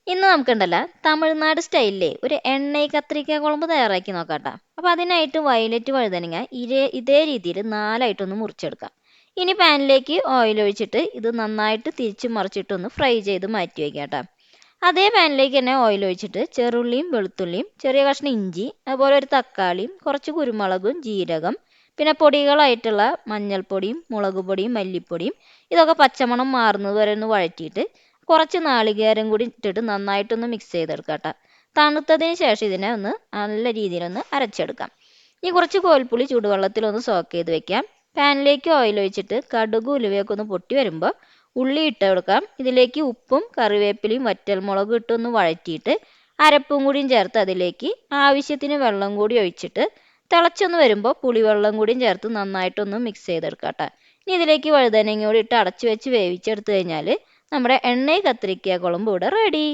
ഇന്ന് നമുക്കുണ്ടല്ലോ തമിഴ്നാട് സ്റ്റൈലിലെ ഒരു എണ്ണയിൽ കത്തിരിക്ക കുഴമ്പ് തയ്യാറാക്കി നോക്കാട്ടോ. അപ്പോൾ അതിനായിട്ട് വയലറ്റ് വഴുതനങ്ങ ഇതേ രീതിയിൽ നാലായിട്ടൊന്ന് മുറിച്ചെടുക്കാം. ഇനി പാനിലേക്ക് ഓയിൽ ഒഴിച്ചിട്ട് ഇത് നന്നായിട്ട് തിരിച്ച് മറിച്ചിട്ടൊന്ന് ഫ്രൈ ചെയ്ത് മാറ്റി വയ്ക്കാം കേട്ടോ. അതേ പാനിലേക്ക് തന്നെ ഓയിൽ ഒഴിച്ചിട്ട് ചെറുള്ളിയും വെളുത്തുള്ളിയും ചെറിയ കഷ്ണം ഇഞ്ചി അതുപോലെ ഒരു തക്കാളിയും കുറച്ച് കുരുമുളകും ജീരകം പിന്നെ പൊടികളായിട്ടുള്ള മഞ്ഞൾപ്പൊടിയും മുളക് പൊടിയും മല്ലിപ്പൊടിയും ഇതൊക്കെ പച്ചമണം മാറുന്നത് വരെ ഒന്ന് വഴറ്റിയിട്ട് കുറച്ച് നാളികേരം കൂടി ഇട്ടിട്ട് നന്നായിട്ടൊന്ന് മിക്സ് ചെയ്തെടുക്കാം കേട്ടോ. തണുത്തതിന് ശേഷം ഇതിനെ ഒന്ന് നല്ല രീതിയിലൊന്ന് അരച്ചെടുക്കാം. ഇനി കുറച്ച് കോൽപ്പുളി ചൂടുവെള്ളത്തിലൊന്ന് സോക്ക് ചെയ്ത് വെക്കാം. പാനിലേക്ക് ഓയിൽ ഒഴിച്ചിട്ട് കടുക് ഉലുവയൊക്കെ ഒന്ന് പൊട്ടി വരുമ്പോൾ ഉള്ളി ഇട്ട് കൊടുക്കാം. ഇതിലേക്ക് ഉപ്പും കറിവേപ്പിലയും വറ്റൽമുളകും ഇട്ടൊന്ന് വഴറ്റിയിട്ട് അരപ്പും കൂടിയും ചേർത്ത് അതിലേക്ക് ആവശ്യത്തിന് വെള്ളം കൂടി ഒഴിച്ചിട്ട് തിളച്ചൊന്ന് വരുമ്പോൾ പുളിവെള്ളം കൂടിയും ചേർത്ത് നന്നായിട്ടൊന്ന് മിക്സ് ചെയ്തെടുക്കാം കേട്ടോ. ഇനി ഇതിലേക്ക് വഴുതനങ്ങ കൂടി ഇട്ട് അടച്ചു വെച്ച് വേവിച്ചെടുത്ത് കഴിഞ്ഞാൽ നമ്മുടെ എണ്ണയിൽ കത്തിരിക്ക കുഴമ്പ് ഇവിടെ റെഡി.